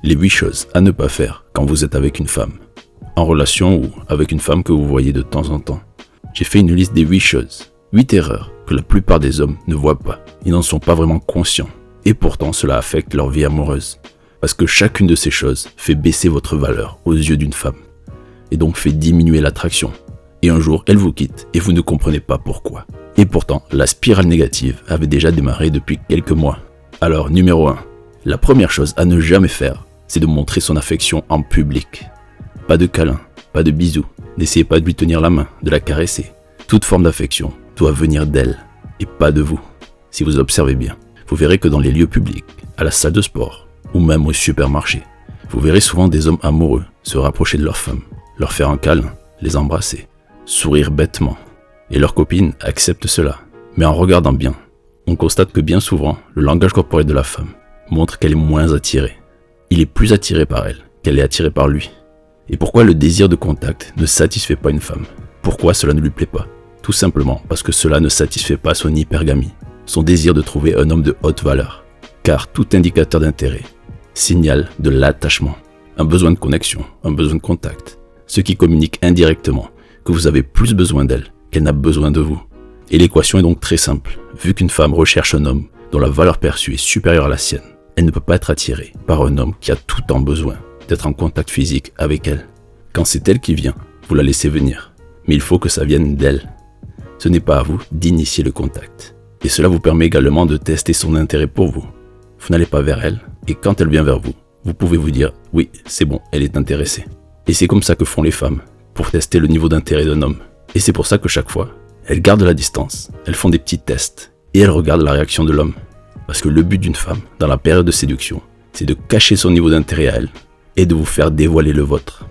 Les 8 choses à ne pas faire quand vous êtes avec une femme, en relation ou avec une femme que vous voyez de temps en temps. J'ai fait une liste des 8 choses, 8 erreurs que la plupart des hommes ne voient pas. Ils n'en sont pas vraiment conscients. Et pourtant, cela affecte leur vie amoureuse. Parce que chacune de ces choses fait baisser votre valeur aux yeux d'une femme. Et donc fait diminuer l'attraction. Et un jour, elle vous quitte et vous ne comprenez pas pourquoi. Et pourtant, la spirale négative avait déjà démarré depuis quelques mois. Alors, numéro 1. La première chose à ne jamais faire, c'est de montrer son affection en public. Pas de câlin, pas de bisous. N'essayez pas de lui tenir la main, de la caresser. Toute forme d'affection doit venir d'elle et pas de vous. Si vous observez bien, vous verrez que dans les lieux publics, à la salle de sport ou même au supermarché, vous verrez souvent des hommes amoureux se rapprocher de leurs femmes, leur faire un câlin, les embrasser, sourire bêtement. Et leurs copines acceptent cela. Mais en regardant bien, on constate que bien souvent, le langage corporel de la femme montre qu'elle est moins attirée. Il est plus attiré par elle qu'elle est attirée par lui. Et pourquoi le désir de contact ne satisfait pas une femme? Pourquoi cela ne lui plaît pas? Tout simplement parce que cela ne satisfait pas son hypergamie, son désir de trouver un homme de haute valeur. Car tout indicateur d'intérêt signale de l'attachement, un besoin de connexion, un besoin de contact, ce qui communique indirectement que vous avez plus besoin d'elle qu'elle n'a besoin de vous. Et l'équation est donc très simple. Vu qu'une femme recherche un homme dont la valeur perçue est supérieure à la sienne, elle ne peut pas être attirée par un homme qui a tout le temps besoin d'être en contact physique avec elle. Quand c'est elle qui vient, vous la laissez venir. Mais il faut que ça vienne d'elle. Ce n'est pas à vous d'initier le contact. Et cela vous permet également de tester son intérêt pour vous. Vous n'allez pas vers elle, et quand elle vient vers vous, vous pouvez vous dire « oui, c'est bon, elle est intéressée ». Et c'est comme ça que font les femmes, pour tester le niveau d'intérêt d'un homme. Et c'est pour ça que chaque fois, elles gardent la distance, elles font des petits tests, et elles regardent la réaction de l'homme. Parce que le but d'une femme, dans la période de séduction, c'est de cacher son niveau d'intérêt à elle, et de vous faire dévoiler le vôtre.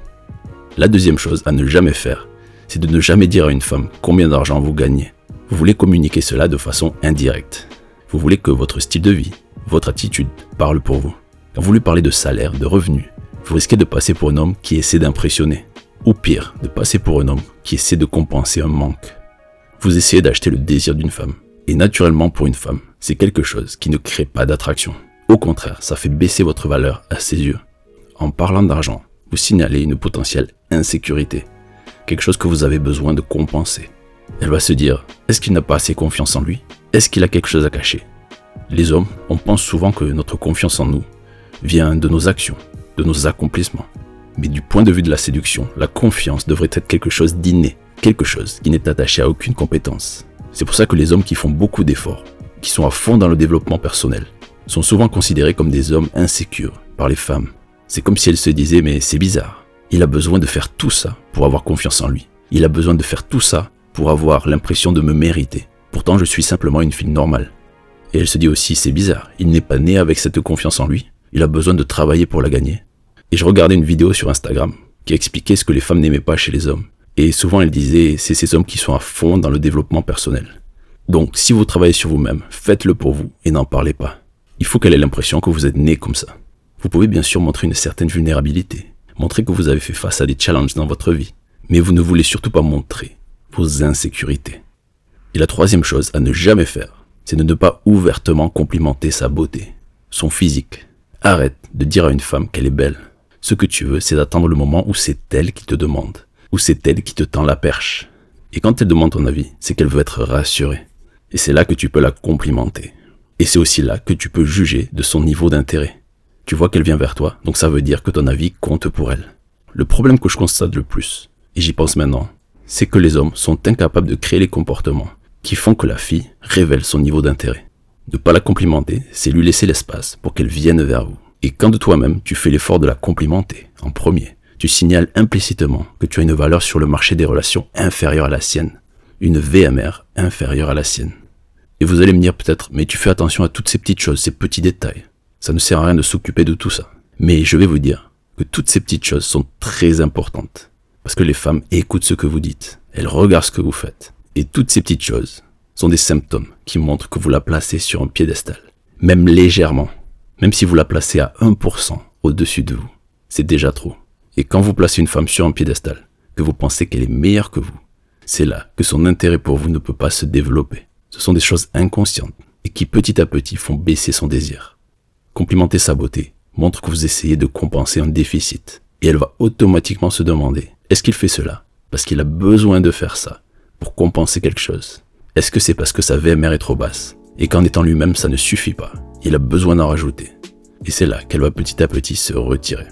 La deuxième chose à ne jamais faire, c'est de ne jamais dire à une femme combien d'argent vous gagnez. Vous voulez communiquer cela de façon indirecte. Vous voulez que votre style de vie, votre attitude parle pour vous. Quand vous lui parlez de salaire, de revenus, vous risquez de passer pour un homme qui essaie d'impressionner. Ou pire, de passer pour un homme qui essaie de compenser un manque. Vous essayez d'acheter le désir d'une femme. Et naturellement pour une femme, c'est quelque chose qui ne crée pas d'attraction. Au contraire, ça fait baisser votre valeur à ses yeux. En parlant d'argent, vous signalez une potentielle insécurité. Quelque chose que vous avez besoin de compenser. Elle va se dire, est-ce qu'il n'a pas assez confiance en lui? Est-ce qu'il a quelque chose à cacher? Les hommes, on pense souvent que notre confiance en nous vient de nos actions, de nos accomplissements. Mais du point de vue de la séduction, la confiance devrait être quelque chose d'inné, quelque chose qui n'est attaché à aucune compétence. C'est pour ça que les hommes qui font beaucoup d'efforts, qui sont à fond dans le développement personnel, sont souvent considérés comme des hommes insécures par les femmes. C'est comme si elles se disaient, mais c'est bizarre, il a besoin de faire tout ça pour avoir confiance en lui. Il a besoin de faire tout ça pour avoir l'impression de me mériter. Pourtant, je suis simplement une fille normale. Et elle se dit aussi, c'est bizarre, il n'est pas né avec cette confiance en lui, il a besoin de travailler pour la gagner. Et je regardais une vidéo sur Instagram qui expliquait ce que les femmes n'aimaient pas chez les hommes. Et souvent, elle disait, c'est ces hommes qui sont à fond dans le développement personnel. Donc, si vous travaillez sur vous-même, faites-le pour vous et n'en parlez pas. Il faut qu'elle ait l'impression que vous êtes né comme ça. Vous pouvez bien sûr montrer une certaine vulnérabilité, montrer que vous avez fait face à des challenges dans votre vie, mais vous ne voulez surtout pas montrer vos insécurités. Et la troisième chose à ne jamais faire, c'est de ne pas ouvertement complimenter sa beauté, son physique. Arrête de dire à une femme qu'elle est belle. Ce que tu veux, c'est d'attendre le moment où c'est elle qui te demande, où c'est elle qui te tend la perche. Et quand elle demande ton avis, c'est qu'elle veut être rassurée. Et c'est là que tu peux la complimenter. Et c'est aussi là que tu peux juger de son niveau d'intérêt. Tu vois qu'elle vient vers toi, donc ça veut dire que ton avis compte pour elle. Le problème que je constate le plus, et j'y pense maintenant, c'est que les hommes sont incapables de créer les comportements qui font que la fille révèle son niveau d'intérêt. Ne pas la complimenter, c'est lui laisser l'espace pour qu'elle vienne vers vous. Et quand de toi-même, tu fais l'effort de la complimenter en premier, tu signales implicitement que tu as une valeur sur le marché des relations inférieure à la sienne, une VMR inférieure à la sienne. Et vous allez me dire peut-être, mais tu fais attention à toutes ces petites choses, ces petits détails. Ça ne sert à rien de s'occuper de tout ça. Mais je vais vous dire que toutes ces petites choses sont très importantes. Parce que les femmes écoutent ce que vous dites, elles regardent ce que vous faites. Et toutes ces petites choses sont des symptômes qui montrent que vous la placez sur un piédestal. Même légèrement. Même si vous la placez à 1% au-dessus de vous, c'est déjà trop. Et quand vous placez une femme sur un piédestal, que vous pensez qu'elle est meilleure que vous, c'est là que son intérêt pour vous ne peut pas se développer. Ce sont des choses inconscientes et qui petit à petit font baisser son désir. Complimenter sa beauté montre que vous essayez de compenser un déficit. Et elle va automatiquement se demander, est-ce qu'il fait cela parce qu'il a besoin de faire ça pour compenser quelque chose? Est-ce que c'est parce que sa VMR est trop basse et qu'en étant lui-même ça ne suffit pas? Il a besoin d'en rajouter. Et c'est là qu'elle va petit à petit se retirer.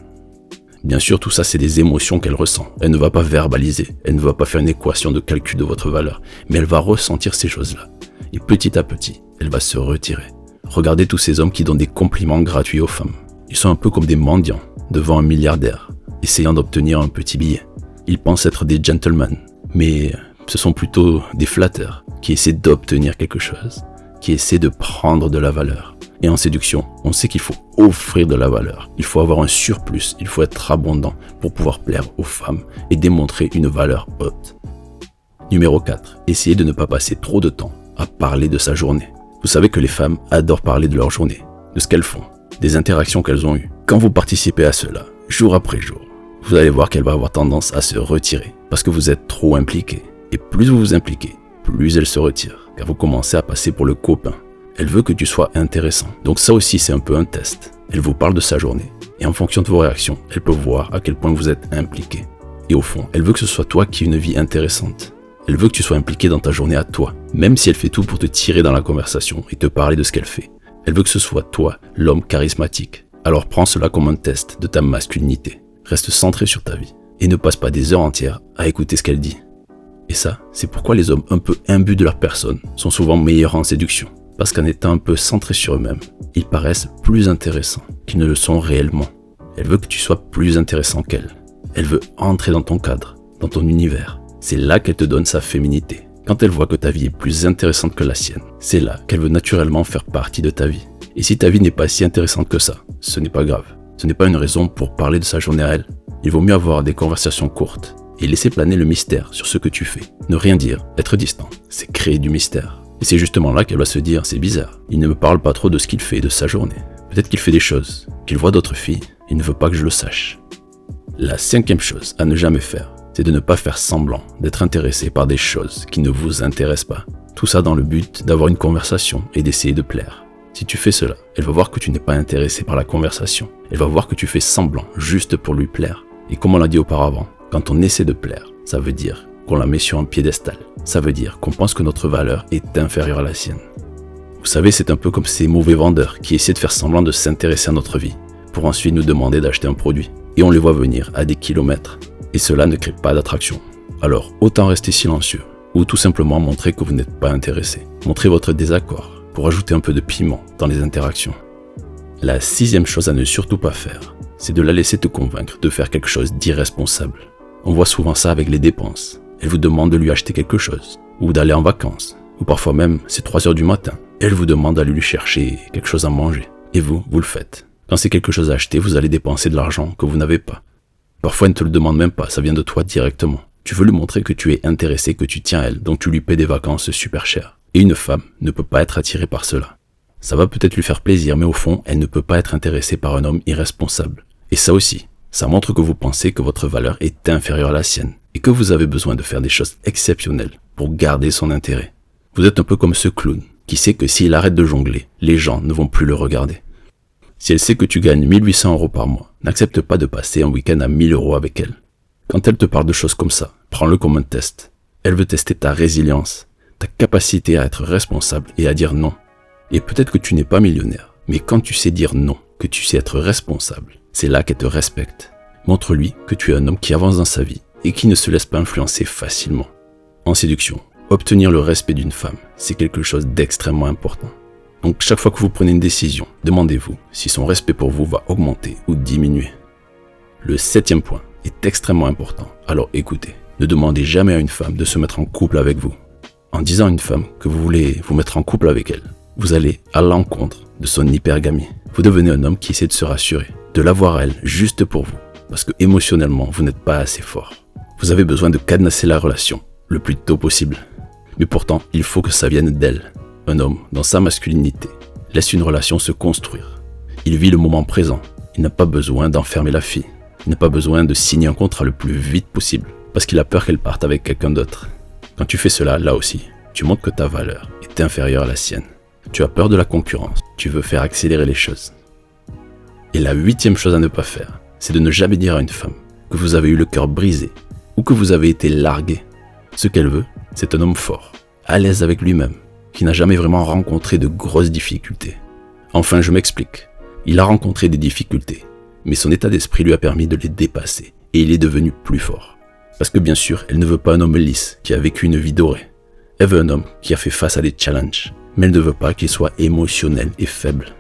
Bien sûr, tout ça, c'est des émotions qu'elle ressent. Elle ne va pas verbaliser, elle ne va pas faire une équation de calcul de votre valeur, mais elle va ressentir ces choses-là. Et petit à petit, elle va se retirer. Regardez tous ces hommes qui donnent des compliments gratuits aux femmes. Ils sont un peu comme des mendiants devant un milliardaire, essayant d'obtenir un petit billet. Ils pensent être des gentlemen, mais ce sont plutôt des flatteurs qui essaient d'obtenir quelque chose, qui essaient de prendre de la valeur. Et en séduction, on sait qu'il faut offrir de la valeur. Il faut avoir un surplus, il faut être abondant pour pouvoir plaire aux femmes et démontrer une valeur haute. Numéro 4. Essayez de ne pas passer trop de temps à parler de sa journée. Vous savez que les femmes adorent parler de leur journée, de ce qu'elles font, des interactions qu'elles ont eues. Quand vous participez à cela, jour après jour, vous allez voir qu'elle va avoir tendance à se retirer parce que vous êtes trop impliqué. Et plus vous vous impliquez, plus elle se retire, car vous commencez à passer pour le copain. Elle veut que tu sois intéressant. Donc ça aussi, c'est un peu un test. Elle vous parle de sa journée. Et en fonction de vos réactions, elle peut voir à quel point vous êtes impliqué. Et au fond, elle veut que ce soit toi qui aies une vie intéressante. Elle veut que tu sois impliqué dans ta journée à toi, même si elle fait tout pour te tirer dans la conversation et te parler de ce qu'elle fait. Elle veut que ce soit toi, l'homme charismatique. Alors prends cela comme un test de ta masculinité. Reste centré sur ta vie et ne passe pas des heures entières à écouter ce qu'elle dit. Et ça, c'est pourquoi les hommes un peu imbus de leur personne sont souvent meilleurs en séduction. Parce qu'en étant un peu centrés sur eux-mêmes, ils paraissent plus intéressants qu'ils ne le sont réellement. Elle veut que tu sois plus intéressant qu'elle. Elle veut entrer dans ton cadre, dans ton univers. C'est là qu'elle te donne sa féminité. Quand elle voit que ta vie est plus intéressante que la sienne, c'est là qu'elle veut naturellement faire partie de ta vie. Et si ta vie n'est pas si intéressante que ça, ce n'est pas grave. Ce n'est pas une raison pour parler de sa journée à elle. Il vaut mieux avoir des conversations courtes et laisser planer le mystère sur ce que tu fais. Ne rien dire, être distant, c'est créer du mystère. Et c'est justement là qu'elle va se dire, c'est bizarre, il ne me parle pas trop de ce qu'il fait de sa journée. Peut-être qu'il fait des choses, qu'il voit d'autres filles, il ne veut pas que je le sache. La 5e chose à ne jamais faire, c'est de ne pas faire semblant d'être intéressé par des choses qui ne vous intéressent pas. Tout ça dans le but d'avoir une conversation et d'essayer de plaire. Si tu fais cela, elle va voir que tu n'es pas intéressé par la conversation. Elle va voir que tu fais semblant juste pour lui plaire. Et comme on l'a dit auparavant, quand on essaie de plaire, ça veut dire qu'on la met sur un piédestal. Ça veut dire qu'on pense que notre valeur est inférieure à la sienne. Vous savez, c'est un peu comme ces mauvais vendeurs qui essaient de faire semblant de s'intéresser à notre vie pour ensuite nous demander d'acheter un produit. Et on les voit venir à des kilomètres. Et cela ne crée pas d'attraction. Alors, autant rester silencieux ou tout simplement montrer que vous n'êtes pas intéressé. Montrez votre désaccord pour ajouter un peu de piment dans les interactions. La 6e chose à ne surtout pas faire, c'est de la laisser te convaincre de faire quelque chose d'irresponsable. On voit souvent ça avec les dépenses. Elle vous demande de lui acheter quelque chose, ou d'aller en vacances, ou parfois même c'est 3 heures du matin. Elle vous demande d'aller lui chercher quelque chose à manger, et vous le faites. Quand c'est quelque chose à acheter, vous allez dépenser de l'argent que vous n'avez pas. Parfois elle ne te le demande même pas, ça vient de toi directement. Tu veux lui montrer que tu es intéressé, que tu tiens à elle, donc tu lui paies des vacances super chères. Et une femme ne peut pas être attirée par cela. Ça va peut-être lui faire plaisir, mais au fond, elle ne peut pas être intéressée par un homme irresponsable. Et ça aussi, ça montre que vous pensez que votre valeur est inférieure à la sienne et que vous avez besoin de faire des choses exceptionnelles pour garder son intérêt. Vous êtes un peu comme ce clown qui sait que s'il arrête de jongler, les gens ne vont plus le regarder. Si elle sait que tu gagnes 1800 € par mois, n'accepte pas de passer un week-end à 1000 € avec elle. Quand elle te parle de choses comme ça, prends-le comme un test. Elle veut tester ta résilience, ta capacité à être responsable et à dire non. Et peut-être que tu n'es pas millionnaire, mais quand tu sais dire non, que tu sais être responsable, c'est là qu'elle te respecte. Montre-lui que tu es un homme qui avance dans sa vie et qui ne se laisse pas influencer facilement. En séduction, obtenir le respect d'une femme, c'est quelque chose d'extrêmement important. Donc chaque fois que vous prenez une décision, demandez-vous si son respect pour vous va augmenter ou diminuer. Le 7e point est extrêmement important, alors écoutez. Ne demandez jamais à une femme de se mettre en couple avec vous. En disant à une femme que vous voulez vous mettre en couple avec elle, vous allez à l'encontre de son hypergamie. Vous devenez un homme qui essaie de se rassurer, de l'avoir à elle juste pour vous, parce que émotionnellement, vous n'êtes pas assez fort. Vous avez besoin de cadenasser la relation le plus tôt possible. Mais pourtant, il faut que ça vienne d'elle. Un homme, dans sa masculinité, laisse une relation se construire. Il vit le moment présent. Il n'a pas besoin d'enfermer la fille. Il n'a pas besoin de signer un contrat le plus vite possible, parce qu'il a peur qu'elle parte avec quelqu'un d'autre. Quand tu fais cela, là aussi, tu montres que ta valeur est inférieure à la sienne. Tu as peur de la concurrence, tu veux faire accélérer les choses. Et la 8e chose à ne pas faire, c'est de ne jamais dire à une femme que vous avez eu le cœur brisé ou que vous avez été largué. Ce qu'elle veut, c'est un homme fort, à l'aise avec lui-même, qui n'a jamais vraiment rencontré de grosses difficultés. Enfin, je m'explique. Il a rencontré des difficultés, mais son état d'esprit lui a permis de les dépasser et il est devenu plus fort. Parce que bien sûr, elle ne veut pas un homme lisse qui a vécu une vie dorée. Elle veut un homme qui a fait face à des challenges, mais elle ne veut pas qu'il soit émotionnel et faible.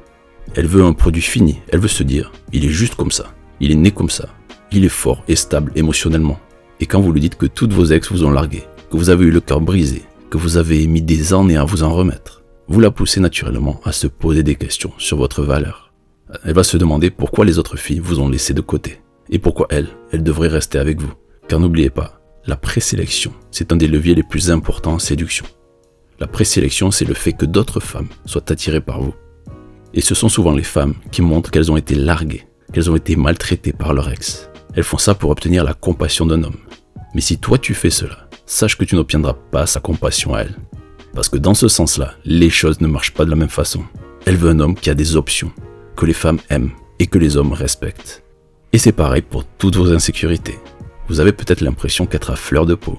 Elle veut un produit fini, elle veut se dire, il est juste comme ça, il est né comme ça, il est fort et stable émotionnellement. Et quand vous lui dites que toutes vos ex vous ont largué, que vous avez eu le cœur brisé, que vous avez mis des années à vous en remettre, vous la poussez naturellement à se poser des questions sur votre valeur. Elle va se demander pourquoi les autres filles vous ont laissé de côté, et pourquoi elle devrait rester avec vous. Car n'oubliez pas, la présélection, c'est un des leviers les plus importants en séduction. La présélection, c'est le fait que d'autres femmes soient attirées par vous. Et ce sont souvent les femmes qui montrent qu'elles ont été larguées, qu'elles ont été maltraitées par leur ex. Elles font ça pour obtenir la compassion d'un homme. Mais si toi tu fais cela, sache que tu n'obtiendras pas sa compassion à elle. Parce que dans ce sens-là, les choses ne marchent pas de la même façon. Elle veut un homme qui a des options, que les femmes aiment et que les hommes respectent. Et c'est pareil pour toutes vos insécurités. Vous avez peut-être l'impression qu'être à fleur de peau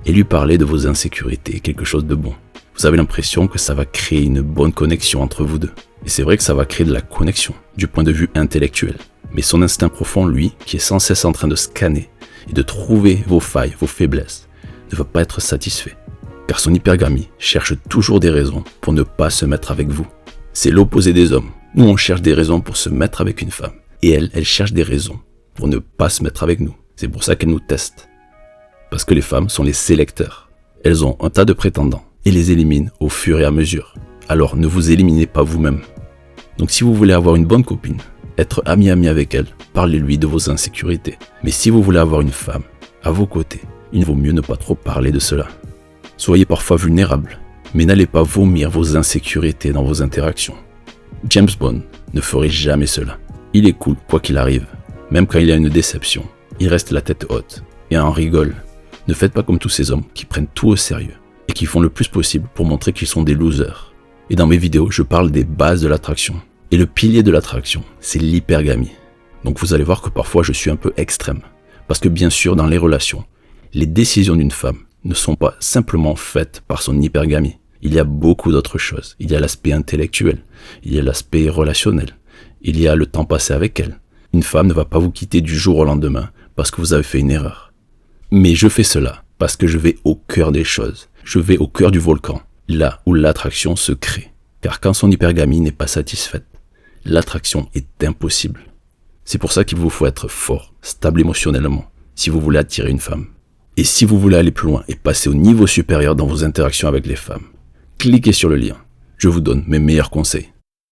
et lui parler de vos insécurités est quelque chose de bon. Vous avez l'impression que ça va créer une bonne connexion entre vous deux. Et c'est vrai que ça va créer de la connexion du point de vue intellectuel. Mais son instinct profond, lui, qui est sans cesse en train de scanner et de trouver vos failles, vos faiblesses, ne va pas être satisfait. Car son hypergamie cherche toujours des raisons pour ne pas se mettre avec vous. C'est l'opposé des hommes. Nous, on cherche des raisons pour se mettre avec une femme. Et elle cherche des raisons pour ne pas se mettre avec nous. C'est pour ça qu'elle nous teste. Parce que les femmes sont les sélecteurs. Elles ont un tas de prétendants et les éliminent au fur et à mesure. Alors ne vous éliminez pas vous-même. Donc si vous voulez avoir une bonne copine, être ami avec elle, parlez-lui de vos insécurités. Mais si vous voulez avoir une femme à vos côtés, il vaut mieux ne pas trop parler de cela. Soyez parfois vulnérables, mais n'allez pas vomir vos insécurités dans vos interactions. James Bond ne ferait jamais cela. Il est cool quoi qu'il arrive. Même quand il y a une déception, il reste la tête haute et en rigole. Ne faites pas comme tous ces hommes qui prennent tout au sérieux et qui font le plus possible pour montrer qu'ils sont des losers. Et dans mes vidéos, je parle des bases de l'attraction. Et le pilier de l'attraction, c'est l'hypergamie. Donc vous allez voir que parfois je suis un peu extrême. Parce que bien sûr, dans les relations, les décisions d'une femme ne sont pas simplement faites par son hypergamie. Il y a beaucoup d'autres choses. Il y a l'aspect intellectuel, il y a l'aspect relationnel, il y a le temps passé avec elle. Une femme ne va pas vous quitter du jour au lendemain parce que vous avez fait une erreur. Mais je fais cela parce que je vais au cœur des choses. Je vais au cœur du volcan, là où l'attraction se crée. Car quand son hypergamie n'est pas satisfaite, l'attraction est impossible. C'est pour ça qu'il vous faut être fort, stable émotionnellement, si vous voulez attirer une femme. Et si vous voulez aller plus loin et passer au niveau supérieur dans vos interactions avec les femmes, cliquez sur le lien. Je vous donne mes meilleurs conseils.